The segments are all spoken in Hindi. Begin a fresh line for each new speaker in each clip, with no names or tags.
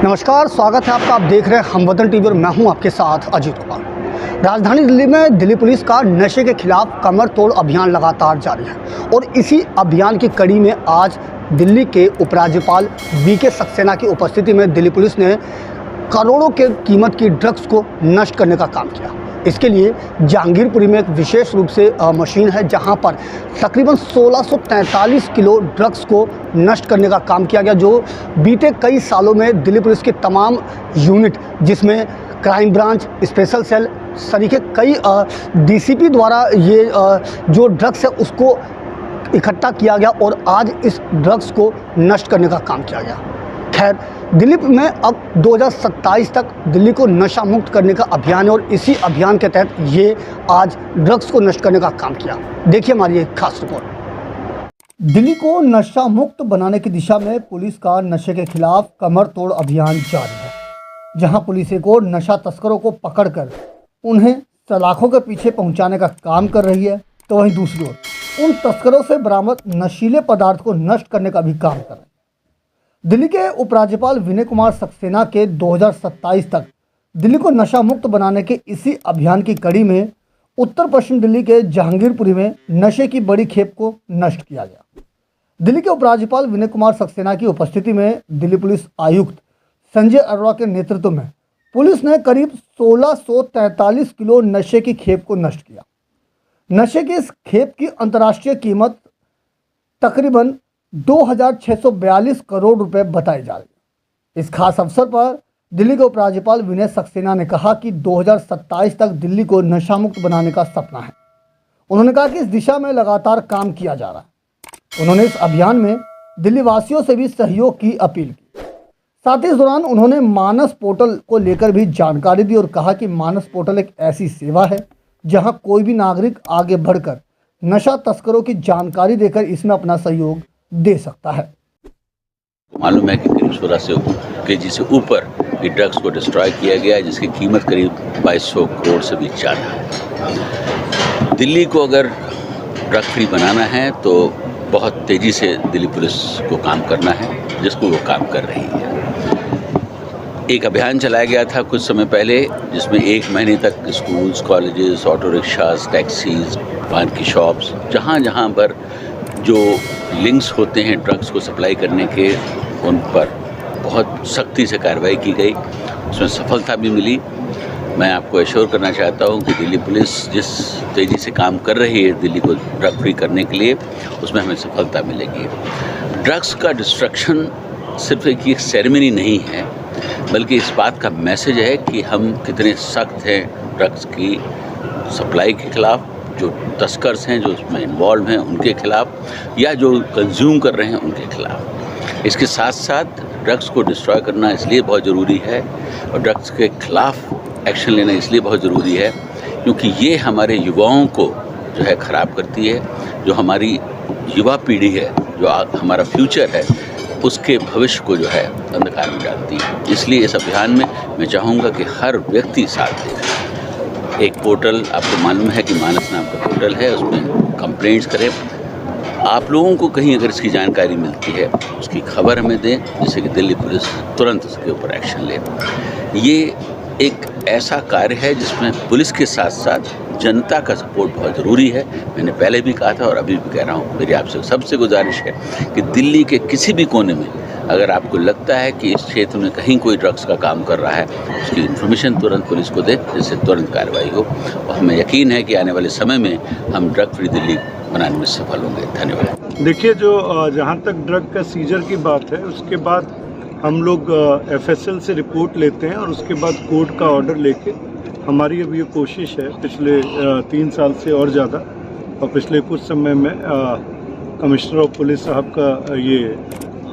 नमस्कार, स्वागत है आपका। आप देख रहे हैं हमवतन टीवी और मैं हूं आपके साथ अजीत कुमार। राजधानी दिल्ली में दिल्ली पुलिस का नशे के खिलाफ कमर तोड़ अभियान लगातार जारी है और इसी अभियान की कड़ी में आज दिल्ली के उपराज्यपाल वीके सक्सेना की उपस्थिति में दिल्ली पुलिस ने करोड़ों के कीमत की ड्रग्स को नष्ट करने का काम किया। इसके लिए जहांगीरपुरी में एक विशेष रूप से मशीन है जहां पर तकरीबन 1643 किलो ड्रग्स को नष्ट करने का काम किया गया, जो बीते कई सालों में दिल्ली पुलिस के तमाम यूनिट, जिसमें क्राइम ब्रांच, स्पेशल सेल सरीखे कई डीसीपी द्वारा ये जो ड्रग्स है उसको इकट्ठा किया गया और आज इस ड्रग्स को नष्ट करने का काम किया गया। खैर, दिल्ली में अब 2027 तक दिल्ली को नशा मुक्त करने का अभियान है और इसी अभियान के तहत ये आज ड्रग्स को नष्ट करने का काम किया। देखिए हमारी एक खास रिपोर्ट। दिल्ली को नशा मुक्त बनाने की दिशा में पुलिस का नशे के खिलाफ कमर तोड़ अभियान जारी है, जहां पुलिस को नशा तस्करों को पकड़कर उन्हें सलाखों के पीछे पहुंचाने का काम कर रही है, तो वहीं दूसरी ओर उन तस्करों से बरामद नशीले पदार्थ को नष्ट करने का भी काम कर रही है। दिल्ली के उपराज्यपाल विनय कुमार सक्सेना के 2027 तक दिल्ली को नशा मुक्त बनाने के इसी अभियान की कड़ी में उत्तर पश्चिम दिल्ली के जहांगीरपुरी में नशे की बड़ी खेप को नष्ट किया गया। दिल्ली के उपराज्यपाल विनय कुमार सक्सेना की उपस्थिति में दिल्ली पुलिस आयुक्त संजय अरोड़ा के नेतृत्व में पुलिस ने करीब 1643 किलो नशे की खेप को नष्ट किया। नशे की इस खेप की अंतर्राष्ट्रीय कीमत तकरीबन 2642 करोड़ रुपए बताई जा रही है। इस खास अवसर पर दिल्ली के उपराज्यपाल विनय सक्सेना ने कहा कि 2027 तक दिल्ली को नशा मुक्त बनाने का सपना है। उन्होंने कहा कि इस दिशा में लगातार काम किया जा रहा है। उन्होंने इस अभियान में दिल्ली वासियों से भी सहयोग की अपील की। साथ ही इस दौरान उन्होंने मानस पोर्टल को लेकर भी जानकारी दी और कहा कि मानस पोर्टल एक ऐसी सेवा है जहां कोई भी नागरिक आगे बढ़कर नशा तस्करों की जानकारी देकर इसमें अपना सहयोग दे सकता है।
मालूम है कि करीब 1600 केजी से ऊपर ये ड्रग्स को डिस्ट्रॉय किया गया है, जिसकी कीमत करीब 2200 करोड़ से भी ज़्यादा है। दिल्ली को अगर ड्रग फ्री बनाना है तो बहुत तेज़ी से दिल्ली पुलिस को काम करना है, जिसको वो काम कर रही है। एक अभियान चलाया गया था कुछ समय पहले, जिसमें 1 महीने तक schools, colleges, auto rickshaws, taxis, पान की शॉप्स, जहाँ पर जो लिंक्स होते हैं ड्रग्स को सप्लाई करने के, उन पर बहुत सख्ती से कार्रवाई की गई। उसमें सफलता भी मिली। मैं आपको एश्योर करना चाहता हूं कि दिल्ली पुलिस जिस तेज़ी से काम कर रही है दिल्ली को ड्रग फ्री करने के लिए, उसमें हमें सफलता मिलेगी। ड्रग्स का डिस्ट्रक्शन सिर्फ एक सेरेमनी नहीं है, बल्कि इस बात का मैसेज है कि हम कितने सख्त हैं ड्रग्स की सप्लाई के खिलाफ, जो तस्कर्स हैं, जो इसमें इन्वॉल्व हैं उनके खिलाफ, या जो कंज्यूम कर रहे हैं उनके खिलाफ। इसके साथ साथ ड्रग्स को डिस्ट्रॉय करना इसलिए बहुत ज़रूरी है और ड्रग्स के खिलाफ एक्शन लेना इसलिए बहुत ज़रूरी है क्योंकि ये हमारे युवाओं को जो है ख़राब करती है। जो हमारी युवा पीढ़ी है, जो हमारा फ्यूचर है, उसके भविष्य को जो है अंधकार में डालती है। इसलिए इस अभियान में मैं चाहूँगा कि हर व्यक्ति साथ दे। एक पोर्टल आपको मालूम है कि मानस नाम का पोर्टल है, उसमें कंप्लेंट्स करें। आप लोगों को कहीं अगर इसकी जानकारी मिलती है, उसकी खबर हमें दें, जिससे कि दिल्ली पुलिस तुरंत उसके ऊपर एक्शन ले। ये एक ऐसा कार्य है जिसमें पुलिस के साथ साथ जनता का सपोर्ट बहुत ज़रूरी है। मैंने पहले भी कहा था और अभी भी कह रहा हूँ, मेरी आपसे सबसे गुजारिश है कि दिल्ली के किसी भी कोने में अगर आपको लगता है कि इस क्षेत्र में कहीं कोई ड्रग्स का काम कर रहा है, उसकी इन्फॉर्मेशन तुरंत पुलिस को दे, जिससे तुरंत कार्रवाई हो। और हमें यकीन है कि आने वाले समय में हम ड्रग फ्री दिल्ली बनाने में सफल होंगे। धन्यवाद।
देखिए, जो जहाँ तक ड्रग का सीजर की बात है, उसके बाद हम लोग FSL से रिपोर्ट लेते हैं और उसके बाद कोर्ट का ऑर्डर लेके हमारी अब ये कोशिश है पिछले 3 साल से और ज़्यादा, और पिछले कुछ समय में कमिश्नर ऑफ पुलिस साहब का ये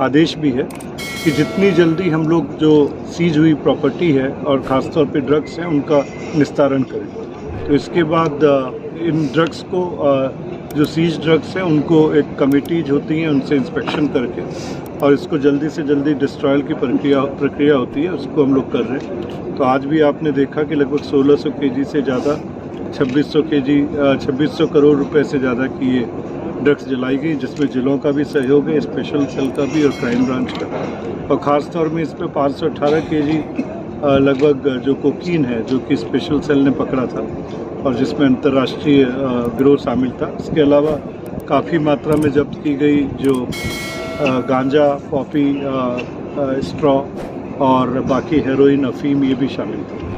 आदेश भी है कि जितनी जल्दी हम लोग जो सीज हुई प्रॉपर्टी है और ख़ासतौर पे ड्रग्स हैं उनका निस्तारण करें। तो इसके बाद इन ड्रग्स को जो सीज ड्रग्स हैं उनको एक कमिटीज होती हैं, उनसे इंस्पेक्शन करके और इसको जल्दी से जल्दी डिस्ट्रॉयल की प्रक्रिया होती है, उसको हम लोग कर रहे हैं। तो आज भी आपने देखा कि लगभग 1600 केजी से ज़्यादा 2600 करोड़ रुपए से ज़्यादा की ये ड्रग्स जलाई गई, जिसमें जिलों का भी सहयोग है, स्पेशल सेल का भी और क्राइम ब्रांच का। और ख़ास तौर में इस पर 518 kg लगभग जो कोकीन है, जो कि स्पेशल सेल ने पकड़ा था और जिसमें अंतर्राष्ट्रीय गिरोह शामिल था। इसके अलावा काफ़ी मात्रा में जब्त की गई जो गांजा, पॉपी, स्ट्रॉ और बाकी हेरोइन, अफीम, ये भी शामिल था।